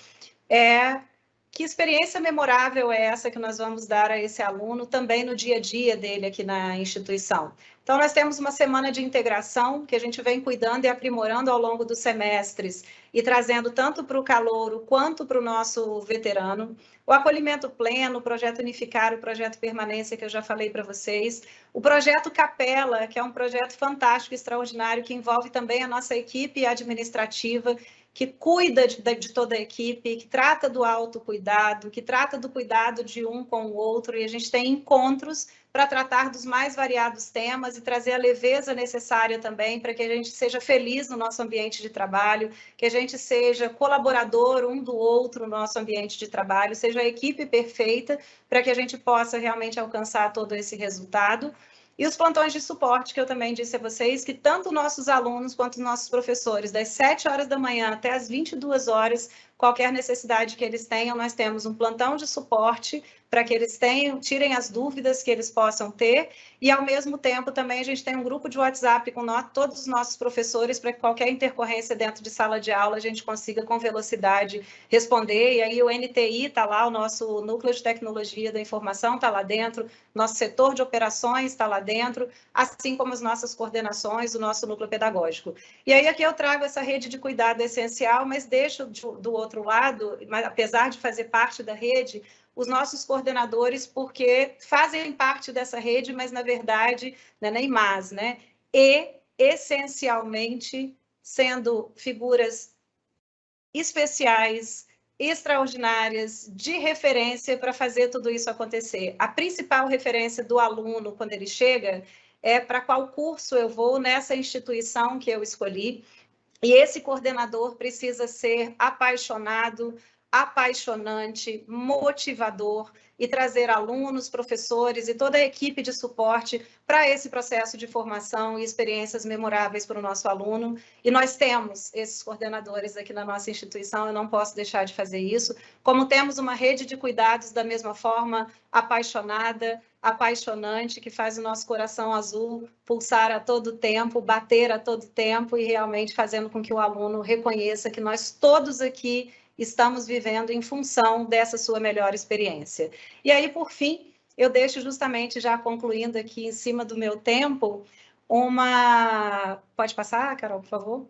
que experiência memorável é essa que nós vamos dar a esse aluno também no dia a dia dele aqui na instituição? Então, nós temos uma semana de integração que a gente vem cuidando e aprimorando ao longo dos semestres e trazendo tanto para o calouro quanto para o nosso veterano. O acolhimento pleno, o projeto Unificar, o projeto Permanência, que eu já falei para vocês. O projeto Capela, que é um projeto fantástico, extraordinário, que envolve também a nossa equipe administrativa, que cuida de toda a equipe, que trata do autocuidado, que trata do cuidado de um com o outro, e a gente tem encontros para tratar dos mais variados temas e trazer a leveza necessária também para que a gente seja feliz no nosso ambiente de trabalho, que a gente seja colaborador um do outro no nosso ambiente de trabalho, seja a equipe perfeita para que a gente possa realmente alcançar todo esse resultado. E os plantões de suporte, que eu também disse a vocês, que tanto nossos alunos quanto nossos professores, das 7 horas da manhã até as 22 horas, qualquer necessidade que eles tenham, nós temos um plantão de suporte para que eles tirem as dúvidas que eles possam ter, e ao mesmo tempo também a gente tem um grupo de WhatsApp com todos os nossos professores para que qualquer intercorrência dentro de sala de aula a gente consiga com velocidade responder, e aí o NTI está lá, o nosso Núcleo de Tecnologia da Informação está lá dentro, nosso setor de operações está lá dentro, assim como as nossas coordenações, o nosso núcleo pedagógico. E aí aqui eu trago essa rede de cuidado essencial, mas deixo do outro lado, apesar de fazer parte da rede, os nossos coordenadores, porque fazem parte dessa rede, mas, na verdade, não é nem mais, né? E, essencialmente, sendo figuras especiais, extraordinárias, de referência para fazer tudo isso acontecer. A principal referência do aluno, quando ele chega, é para qual curso eu vou nessa instituição que eu escolhi, e esse coordenador precisa ser apaixonado, apaixonante, motivador e trazer alunos, professores e toda a equipe de suporte para esse processo de formação e experiências memoráveis para o nosso aluno. E nós temos esses coordenadores aqui na nossa instituição, eu não posso deixar de fazer isso, como temos uma rede de cuidados da mesma forma, apaixonada, apaixonante, que faz o nosso coração azul pulsar a todo tempo, bater a todo tempo e realmente fazendo com que o aluno reconheça que nós todos aqui estamos vivendo em função dessa sua melhor experiência. E aí, por fim, eu deixo justamente, já concluindo aqui em cima do meu tempo, uma... Pode passar, Carol, por favor?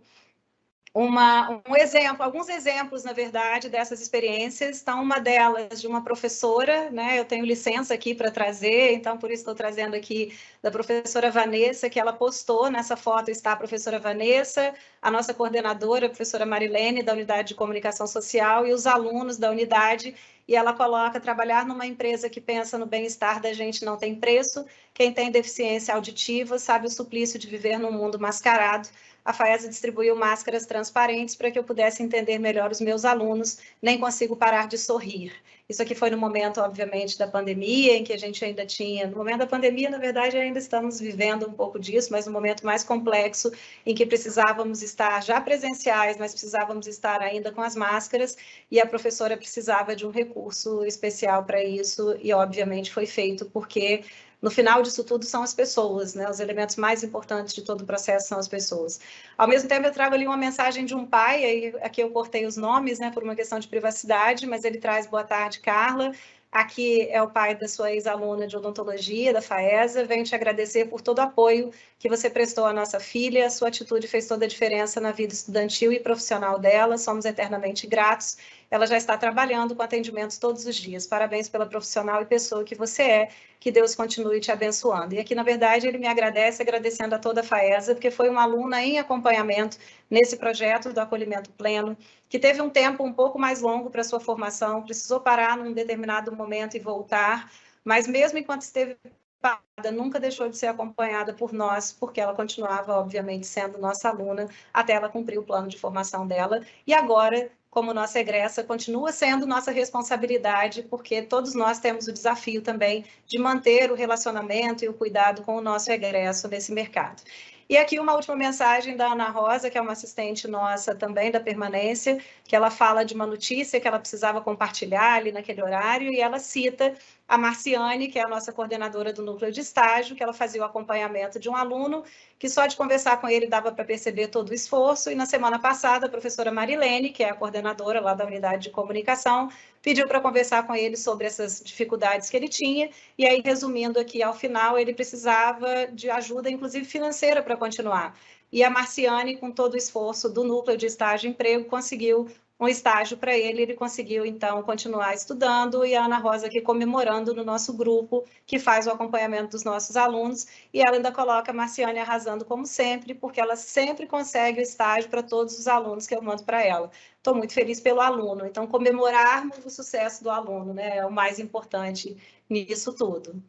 Alguns exemplos, na verdade, dessas experiências. Então, uma delas de uma professora, né? Eu tenho licença aqui para trazer, então por isso estou trazendo aqui da professora Vanessa, que ela postou nessa foto, está a professora Vanessa, a nossa coordenadora, a professora Marilene, da Unidade de Comunicação Social, e os alunos da unidade, e ela coloca: trabalhar numa empresa que pensa no bem-estar da gente não tem preço, quem tem deficiência auditiva sabe o suplício de viver num mundo mascarado. A FAESA distribuiu máscaras transparentes para que eu pudesse entender melhor os meus alunos, nem consigo parar de sorrir. Isso aqui foi no momento, obviamente, da pandemia, em que a gente ainda tinha... No momento da pandemia, na verdade, ainda estamos vivendo um pouco disso, mas no momento mais complexo, em que precisávamos estar já presenciais, mas precisávamos estar ainda com as máscaras, e a professora precisava de um recurso especial para isso, e obviamente foi feito porque... No final disso tudo são as pessoas, né? Os elementos mais importantes de todo o processo são as pessoas. Ao mesmo tempo, eu trago ali uma mensagem de um pai, aí aqui eu cortei os nomes, né, por uma questão de privacidade, mas ele traz: boa tarde, Carla. Aqui é o pai da sua ex-aluna de odontologia, da FAESA. Venho te agradecer por todo o apoio que você prestou à nossa filha. A sua atitude fez toda a diferença na vida estudantil e profissional dela. Somos eternamente gratos. Ela já está trabalhando com atendimentos todos os dias. Parabéns pela profissional e pessoa que você é. Que Deus continue te abençoando. E aqui, na verdade, ele me agradece, agradecendo a toda a FAESA, porque foi uma aluna em acompanhamento nesse projeto do acolhimento pleno, que teve um tempo um pouco mais longo para sua formação, precisou parar num determinado momento e voltar, mas mesmo enquanto esteve parada, nunca deixou de ser acompanhada por nós, porque ela continuava, obviamente, sendo nossa aluna, até ela cumprir o plano de formação dela, e agora, como nossa egressa, continua sendo nossa responsabilidade, porque todos nós temos o desafio também de manter o relacionamento e o cuidado com o nosso egresso nesse mercado. E aqui uma última mensagem da Ana Rosa, que é uma assistente nossa também da permanência, que ela fala de uma notícia que ela precisava compartilhar ali naquele horário, e ela cita a Marciane, que é a nossa coordenadora do núcleo de estágio, que ela fazia o acompanhamento de um aluno, que só de conversar com ele dava para perceber todo o esforço, e na semana passada a professora Marilene, que é a coordenadora lá da unidade de comunicação, pediu para conversar com ele sobre essas dificuldades que ele tinha, e aí, resumindo aqui, ao final, ele precisava de ajuda, inclusive financeira, para continuar. E a Marciane, com todo o esforço do núcleo de estágio e emprego, conseguiu um estágio para ele, ele conseguiu, então, continuar estudando, e a Ana Rosa aqui comemorando no nosso grupo, que faz o acompanhamento dos nossos alunos, e ela ainda coloca a Marciane arrasando como sempre, porque ela sempre consegue o estágio para todos os alunos que eu mando para ela. Estou muito feliz pelo aluno, então comemorarmos o sucesso do aluno, né, é o mais importante nisso tudo.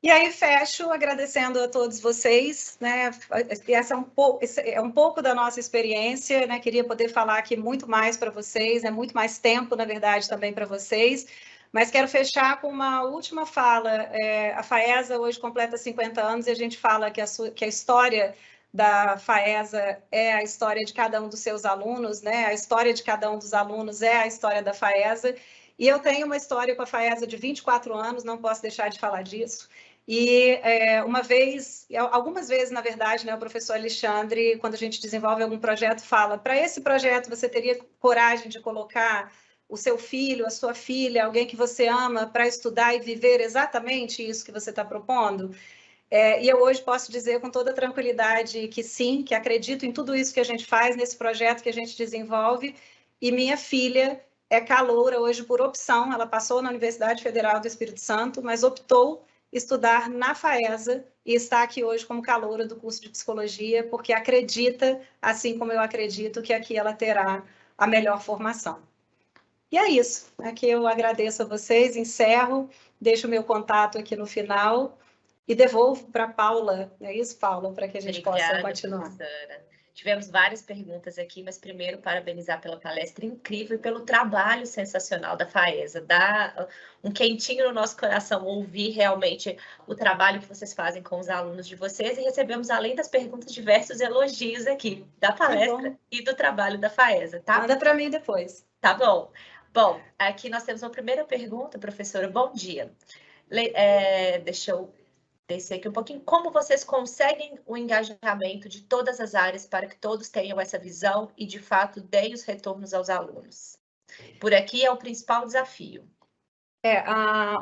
E aí fecho agradecendo a todos vocês, né? Essa é um pouco da nossa experiência, né? Queria poder falar aqui muito mais para vocês, né? Muito mais tempo, na verdade, também para vocês. Mas quero fechar com uma última fala. A FAESA hoje completa 50 anos e a gente fala que a história da FAESA é a história de cada um dos seus alunos, né? A história de cada um dos alunos é a história da FAESA. E eu tenho uma história com a FAESA de 24 anos, não posso deixar de falar disso. E algumas vezes, na verdade, né, o professor Alexandre, quando a gente desenvolve algum projeto, fala: para esse projeto você teria coragem de colocar o seu filho, a sua filha, alguém que você ama, para estudar e viver exatamente isso que você está propondo? E eu hoje posso dizer com toda tranquilidade que sim, que acredito em tudo isso que a gente faz, nesse projeto que a gente desenvolve, e minha filha é caloura hoje por opção, ela passou na Universidade Federal do Espírito Santo, mas optou estudar na FAESA e está aqui hoje como caloura do curso de psicologia, porque acredita, assim como eu acredito, que aqui ela terá a melhor formação. E é isso, aqui eu agradeço a vocês, encerro, deixo o meu contato aqui no final e devolvo para a Paula, é isso, Paula, para que a gente possa continuar. Professora. Tivemos várias perguntas aqui, mas primeiro parabenizar pela palestra incrível e pelo trabalho sensacional da FAESA. Dá um quentinho no nosso coração ouvir realmente o trabalho que vocês fazem com os alunos de vocês, e recebemos, além das perguntas, diversos elogios aqui da palestra e do trabalho da FAESA, tá? Manda para mim depois. Tá bom. Bom, aqui nós temos uma primeira pergunta, professora. Bom dia. Deixa eu descer aqui um pouquinho. Como vocês conseguem o engajamento de todas as áreas para que todos tenham essa visão e, de fato, deem os retornos aos alunos? Por aqui é o principal desafio.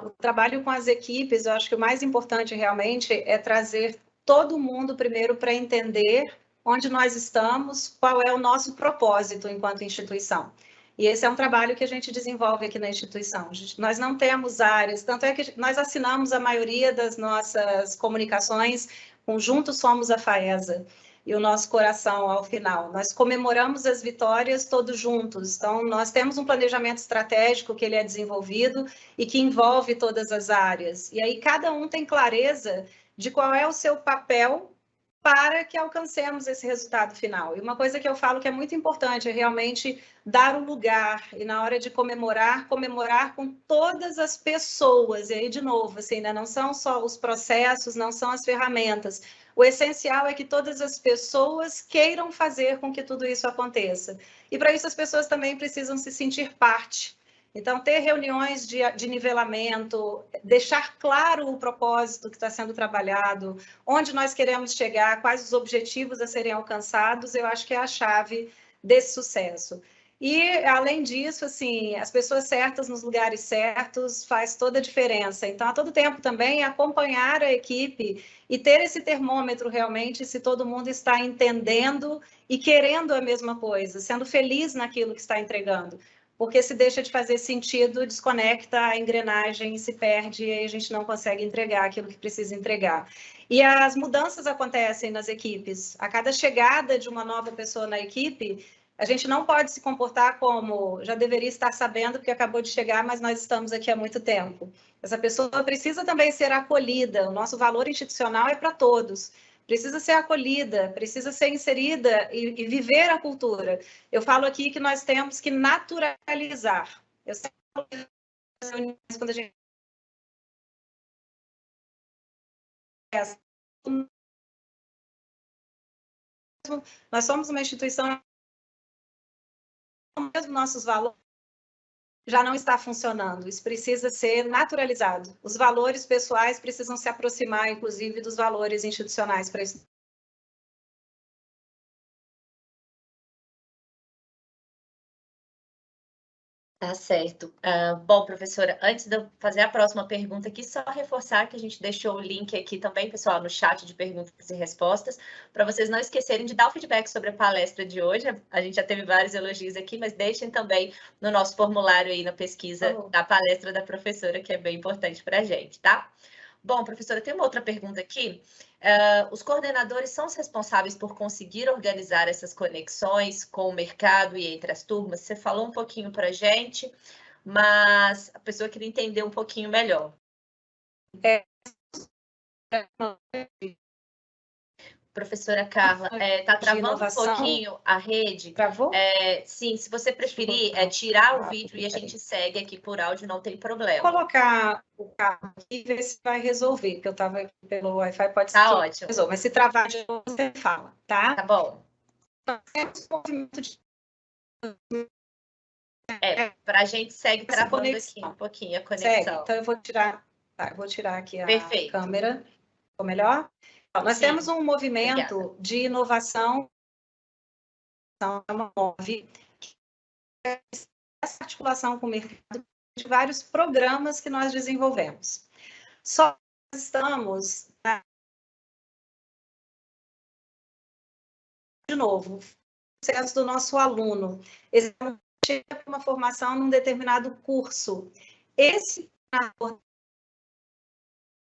O trabalho com as equipes, eu acho que o mais importante realmente é trazer todo mundo primeiro para entender onde nós estamos, qual é o nosso propósito enquanto instituição. E esse é um trabalho que a gente desenvolve aqui na instituição. Nós não temos áreas, tanto é que nós assinamos a maioria das nossas comunicações com Juntos Somos a FAESA e o nosso coração ao final. Nós comemoramos as vitórias todos juntos. Então, nós temos um planejamento estratégico que ele é desenvolvido e que envolve todas as áreas. E aí cada um tem clareza de qual é o seu papel para que alcancemos esse resultado final. E uma coisa que eu falo que é muito importante é realmente dar o lugar, e na hora de comemorar, comemorar com todas as pessoas. E aí, de novo, assim, né? Não são só os processos, não são as ferramentas. O essencial é que todas as pessoas queiram fazer com que tudo isso aconteça. E para isso as pessoas também precisam se sentir parte. Então, ter reuniões de nivelamento, deixar claro o propósito que está sendo trabalhado, onde nós queremos chegar, quais os objetivos a serem alcançados, eu acho que é a chave desse sucesso. E, além disso, assim, as pessoas certas nos lugares certos faz toda a diferença. Então, a todo tempo também acompanhar a equipe e ter esse termômetro realmente se todo mundo está entendendo e querendo a mesma coisa, sendo feliz naquilo que está entregando. Porque se deixa de fazer sentido, desconecta a engrenagem e se perde, e aí a gente não consegue entregar aquilo que precisa entregar. E as mudanças acontecem nas equipes. A cada chegada de uma nova pessoa na equipe, a gente não pode se comportar como já deveria estar sabendo porque acabou de chegar, mas nós estamos aqui há muito tempo. Essa pessoa precisa também ser acolhida. O nosso valor institucional é para todos. Precisa ser acolhida, precisa ser inserida e viver a cultura. Eu falo aqui que nós temos que naturalizar. Eu sempre falo quando a gente nós somos uma instituição mesmo nossos valores já não está funcionando. Isso precisa ser naturalizado. Os valores pessoais precisam se aproximar, inclusive, dos valores institucionais para isso. Tá certo. Bom, professora, antes de eu fazer a próxima pergunta aqui, só reforçar que a gente deixou o link aqui também, pessoal, no chat de perguntas e respostas, para vocês não esquecerem de dar o feedback sobre a palestra de hoje. A gente já teve vários elogios aqui, mas deixem também no nosso formulário aí na pesquisa da palestra da professora, que é bem importante para a gente, tá? Bom, professora, tem uma outra pergunta aqui. Os coordenadores são os responsáveis por conseguir organizar essas conexões com o mercado e entre as turmas? Você falou um pouquinho para a gente, mas a pessoa queria entender um pouquinho melhor. Professora Carla, está travando um pouquinho a rede. Travou? Sim, se você preferir, tirar o vídeo e a gente segue aqui por áudio, não tem problema. Vou colocar o carro aqui e ver se vai resolver, porque eu estava aqui pelo Wi-Fi, pode ser Tá que ótimo. resolva. Mas se travar de novo, você fala, tá? Tá bom. Movimento de... Para a gente segue travando aqui um pouquinho a conexão. Segue. Então, eu vou tirar, vou tirar aqui a Perfeito. câmera. Ficou melhor? Então, nós temos um movimento Obrigada. de inovação, essa articulação com o mercado de vários programas que nós desenvolvemos. Só estamos, de novo, o processo do nosso aluno. Ele chega com uma formação num determinado curso. Esse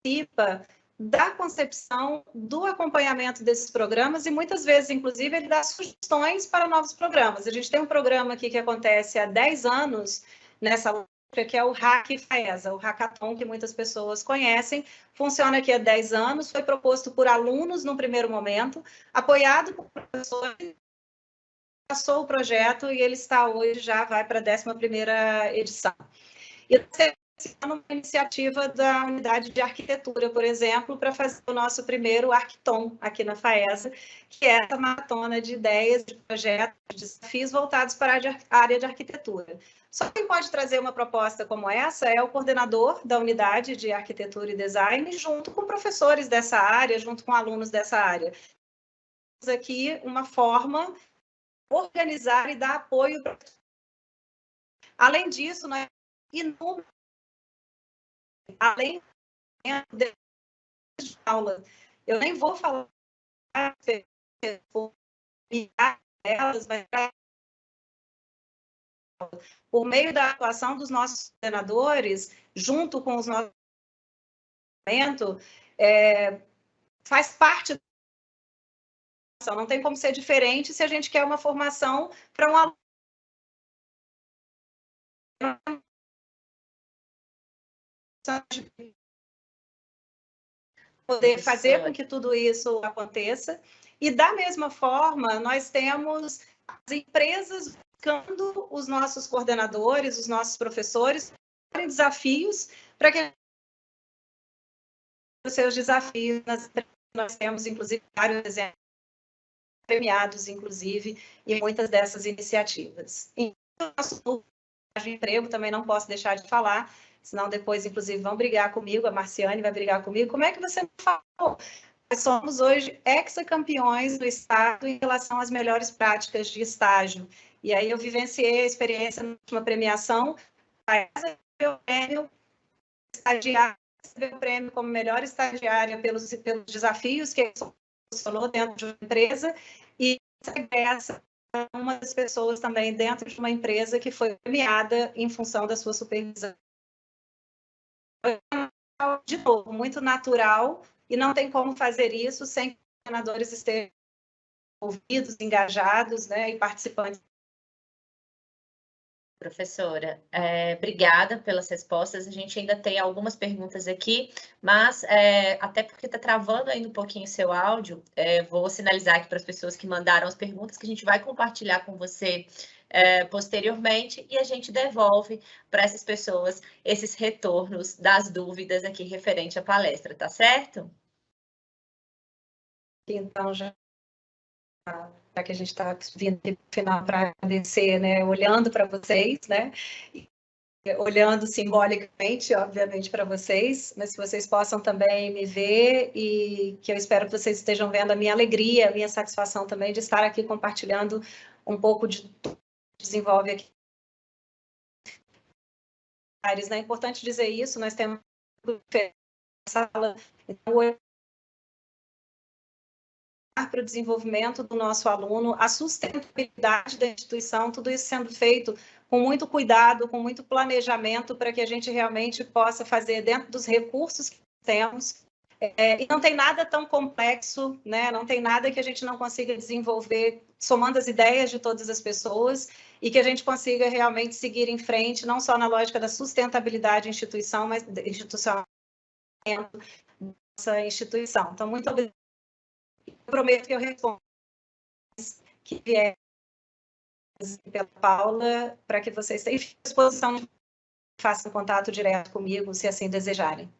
participa da concepção, do acompanhamento desses programas e muitas vezes, inclusive, ele dá sugestões para novos programas. A gente tem um programa aqui que acontece há 10 anos nessa que é o Hack FAESA, o Hackathon, que muitas pessoas conhecem, funciona aqui há 10 anos, foi proposto por alunos no primeiro momento, apoiado por professores, passou o projeto e ele está hoje, já vai para a 11ª edição. E uma iniciativa da unidade de arquitetura, por exemplo, para fazer o nosso primeiro Arquiton aqui na FAESA, que é essa maratona de ideias, de projetos, de desafios voltados para a área de arquitetura. Só quem pode trazer uma proposta como essa é o coordenador da unidade de arquitetura e design, junto com professores dessa área, junto com alunos dessa área. Temos aqui uma forma de organizar e dar apoio para... Além disso, nós inúmeros, além de aula, eu nem vou falar elas, mas por meio da atuação dos nossos coordenadores, junto com os nossos faz parte da formação. Não tem como ser diferente se a gente quer uma formação para um aluno poder fazer com que tudo isso aconteça. E, da mesma forma, nós temos as empresas buscando os nossos coordenadores, os nossos professores, desafios para que os seus desafios, nós temos, inclusive, vários exemplos premiados, inclusive, em muitas dessas iniciativas. E o nosso emprego também não posso deixar de falar, senão depois, inclusive, vão brigar comigo, a Marciane vai brigar comigo. Como é que você falou? Nós somos hoje ex-campeões do Estado em relação às melhores práticas de estágio. E aí eu vivenciei a experiência na última premiação, recebeu o prêmio estagiária, recebeu o prêmio como melhor estagiária pelos desafios que funcionou dentro de uma empresa, e essa é uma das pessoas também dentro de uma empresa que foi premiada em função da sua supervisão. De novo, muito natural, e não tem como fazer isso sem que os coordenadores estejam envolvidos, engajados, né, e participantes. Professora, obrigada pelas respostas. A gente ainda tem algumas perguntas aqui, mas até porque está travando ainda um pouquinho o seu áudio, vou sinalizar aqui para as pessoas que mandaram as perguntas que a gente vai compartilhar com você posteriormente e a gente devolve para essas pessoas esses retornos das dúvidas aqui referente à palestra, tá certo? Então, já que a gente está vindo no final para agradecer, né, olhando para vocês, né, olhando simbolicamente, obviamente, para vocês, mas que vocês possam também me ver e que eu espero que vocês estejam vendo a minha alegria, a minha satisfação também de estar aqui compartilhando um pouco de tudo que desenvolve aqui. É importante dizer isso, nós temos sala, então, para o desenvolvimento do nosso aluno, a sustentabilidade da instituição, tudo isso sendo feito com muito cuidado, com muito planejamento, para que a gente realmente possa fazer dentro dos recursos que temos. E não tem nada tão complexo, né? Não tem nada que a gente não consiga desenvolver somando as ideias de todas as pessoas e que a gente consiga realmente seguir em frente, não só na lógica da sustentabilidade instituição, mas institucional dessa instituição. Então, muito obrigada. Eu prometo que eu respondo que vier pela Paula, para que vocês tenham disposição, façam contato direto comigo, se assim desejarem.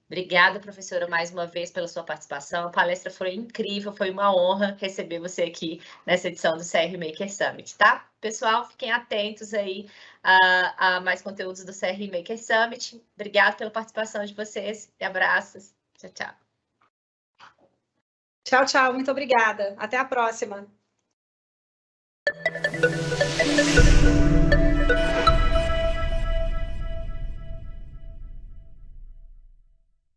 Obrigada, professora, mais uma vez pela sua participação. A palestra foi incrível, foi uma honra receber você aqui nessa edição do CR Maker Summit, tá? Pessoal, fiquem atentos aí a mais conteúdos do CR Maker Summit. Obrigada pela participação de vocês e abraços. Tchau, tchau. Tchau, tchau. Muito obrigada. Até a próxima.